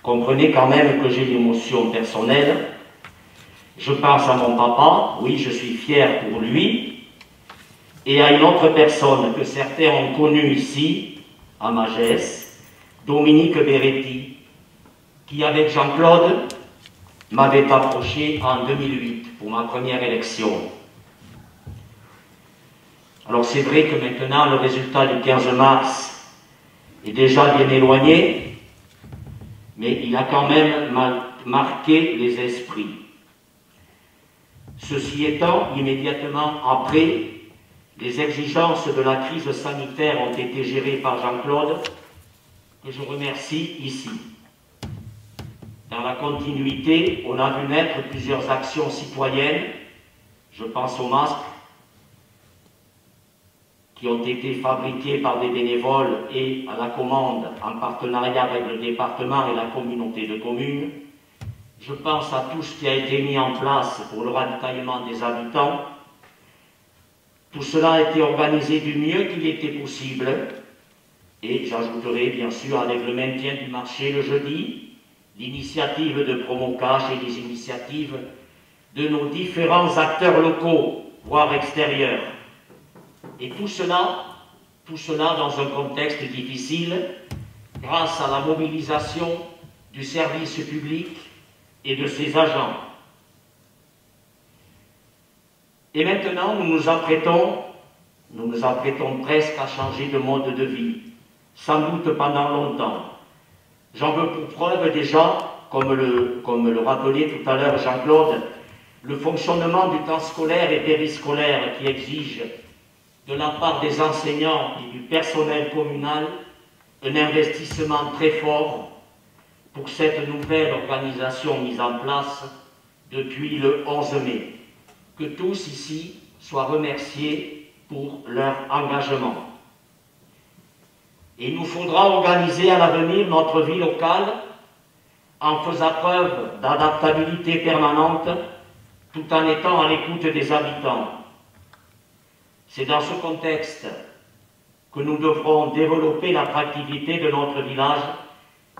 Comprenez quand même que j'ai l'émotion personnelle. Je pense à mon papa, oui, je suis fier pour lui, et à une autre personne que certains ont connue ici, à Magès, Dominique Beretti, qui avec Jean-Claude m'avait approché en 2008 pour ma première élection. Alors c'est vrai que maintenant le résultat du 15 mars est déjà bien éloigné, mais il a quand même marqué les esprits. Ceci étant, immédiatement après, les exigences de la crise sanitaire ont été gérées par Jean-Claude, que je remercie ici. Dans la continuité, on a vu naître plusieurs actions citoyennes, je pense aux masques, qui ont été fabriqués par des bénévoles et à la commande en partenariat avec le département et la communauté de communes. Je pense à tout ce qui a été mis en place pour le ravitaillement des habitants. Tout cela a été organisé du mieux qu'il était possible et j'ajouterai bien sûr avec le maintien du marché le jeudi, l'initiative de Promocash et les initiatives de nos différents acteurs locaux, voire extérieurs. Et tout cela dans un contexte difficile, grâce à la mobilisation du service public et de ses agents. Et maintenant, nous nous apprêtons presque à changer de mode de vie, sans doute pendant longtemps. J'en veux pour preuve déjà, comme le rappelait tout à l'heure Jean-Claude, le fonctionnement du temps scolaire et périscolaire qui exige de la part des enseignants et du personnel communal un investissement très fort pour cette nouvelle organisation mise en place depuis le 11 mai. Que tous ici soient remerciés pour leur engagement. Et il nous faudra organiser à l'avenir notre vie locale en faisant preuve d'adaptabilité permanente tout en étant à l'écoute des habitants. C'est dans ce contexte que nous devrons développer l'attractivité de notre village,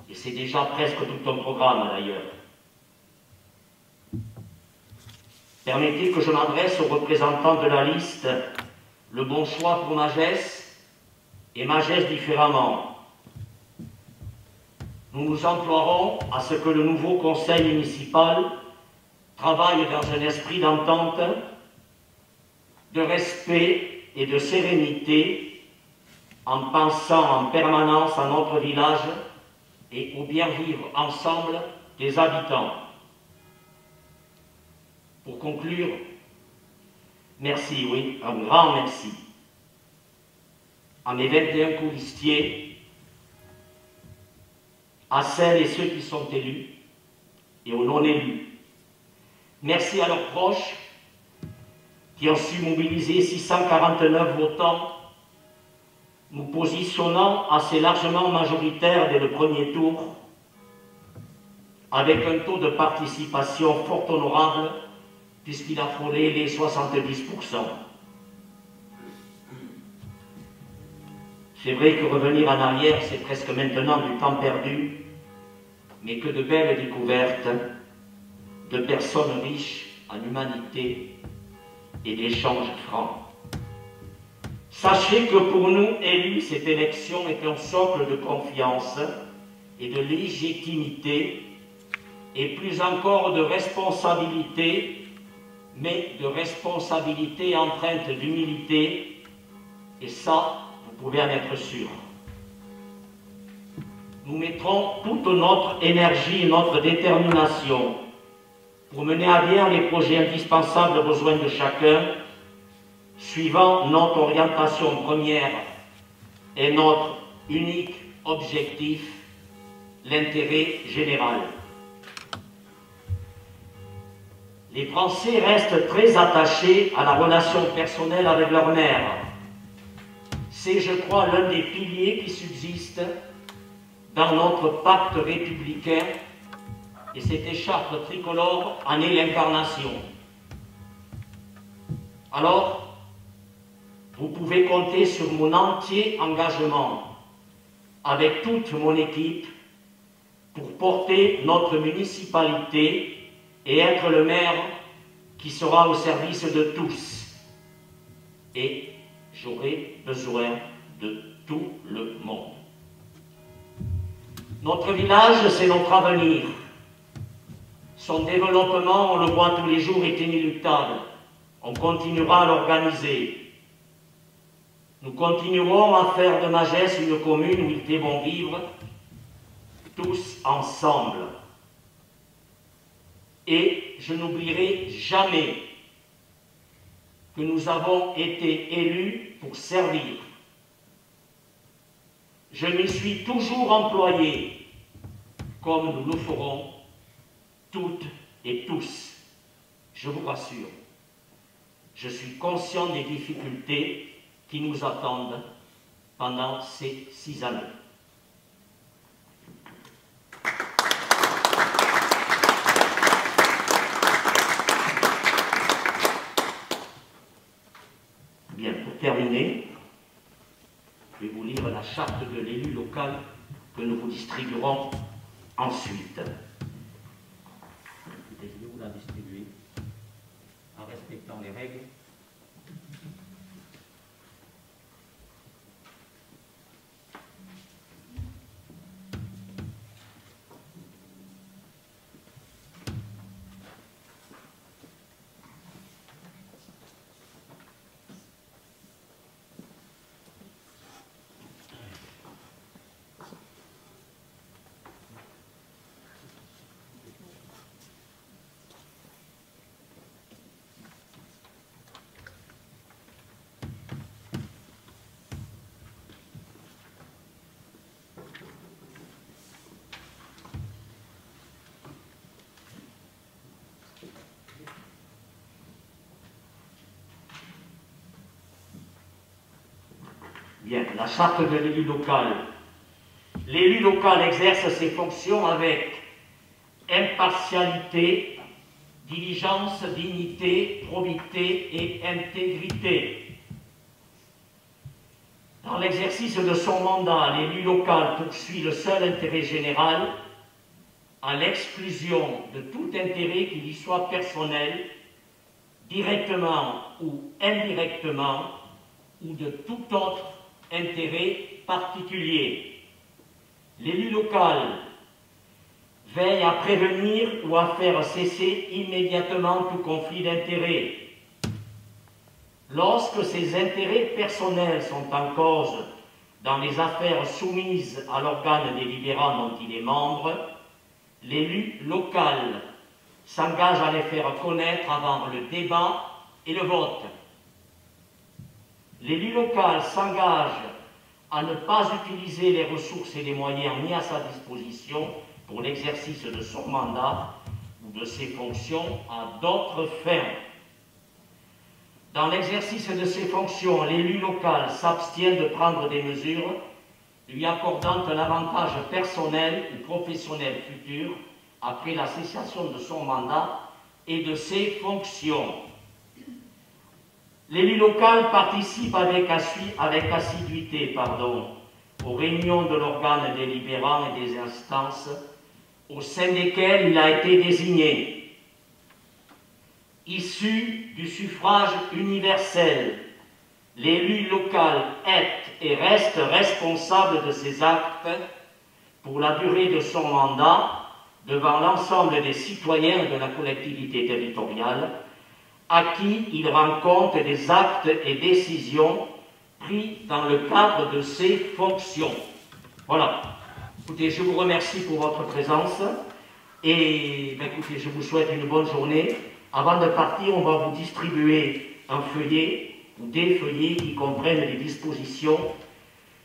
et c'est déjà presque tout un programme d'ailleurs. Permettez que je m'adresse aux représentants de la liste Le Bon Choix pour Magès et Magès différemment. Nous nous emploierons à ce que le nouveau conseil municipal travaille dans un esprit d'entente, de respect et de sérénité, en pensant en permanence à notre village et au bien vivre ensemble des habitants. Pour conclure, merci, oui, un grand merci à mes 21 colistiers, à celles et ceux qui sont élus et aux non-élus. Merci à leurs proches qui ont su mobiliser 649 votants, nous positionnant assez largement majoritaire dès le premier tour, avec un taux de participation fort honorable, puisqu'il a frôlé les 70%. C'est vrai que revenir en arrière, c'est presque maintenant du temps perdu, mais que de belles découvertes, de personnes riches en humanité et d'échanges francs. Sachez que pour nous, élus, cette élection est un socle de confiance et de légitimité, et plus encore de responsabilité, mais de responsabilité empreinte d'humilité, et ça, vous pouvez en être sûr. Nous mettrons toute notre énergie et notre détermination pour mener à bien les projets indispensables aux besoins de chacun, suivant notre orientation première et notre unique objectif, l'intérêt général. Les Français restent très attachés à la relation personnelle avec leur mère. C'est, je crois, l'un des piliers qui subsistent dans notre pacte républicain, et cette écharpe tricolore en est l'incarnation. Alors, vous pouvez compter sur mon entier engagement, avec toute mon équipe, pour porter notre municipalité et être le maire qui sera au service de tous. Et j'aurai besoin de tout le monde. Notre village, c'est notre avenir. Son développement, on le voit tous les jours, est inéluctable. On continuera à l'organiser. Nous continuerons à faire de Magès une commune où il fait bon vivre, tous ensemble. Et je n'oublierai jamais que nous avons été élus pour servir. Je m'y suis toujours employé, comme nous le ferons toutes et tous. Je vous rassure, je suis conscient des difficultés qui nous attendent pendant ces 6 années. Bien, pour terminer, je vais vous lire la charte de l'élu local que nous vous distribuerons ensuite. Je vais vous la distribuer en respectant les règles. Bien, la charte de l'élu local. L'élu local exerce ses fonctions avec impartialité, diligence, dignité, probité et intégrité. Dans l'exercice de son mandat, l'élu local poursuit le seul intérêt général à l'exclusion de tout intérêt qui lui soit personnel, directement ou indirectement, ou de tout autre intérêt particulier. L'élu local veille à prévenir ou à faire cesser immédiatement tout conflit d'intérêts. Lorsque ces intérêts personnels sont en cause dans les affaires soumises à l'organe délibérant dont il est membre, l'élu local s'engage à les faire connaître avant le débat et le vote. L'élu local s'engage à ne pas utiliser les ressources et les moyens mis à sa disposition pour l'exercice de son mandat ou de ses fonctions à d'autres fins. Dans l'exercice de ses fonctions, l'élu local s'abstient de prendre des mesures lui accordant un avantage personnel ou professionnel futur après la cessation de son mandat et de ses fonctions. L'élu local participe avec assiduité aux réunions de l'organe délibérant et des instances au sein desquelles il a été désigné. Issu du suffrage universel, l'élu local est et reste responsable de ses actes pour la durée de son mandat devant l'ensemble des citoyens de la collectivité territoriale à qui il rend compte des actes et décisions pris dans le cadre de ses fonctions. Voilà. Écoutez, je vous remercie pour votre présence et écoutez, je vous souhaite une bonne journée. Avant de partir, on va vous distribuer un feuillet ou des feuillets qui comprennent les dispositions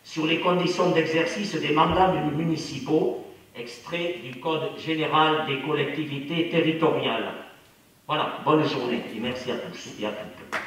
sur les conditions d'exercice des mandats municipaux, extrait du Code général des collectivités territoriales. Voilà, bonne journée et merci à tous et à toutes.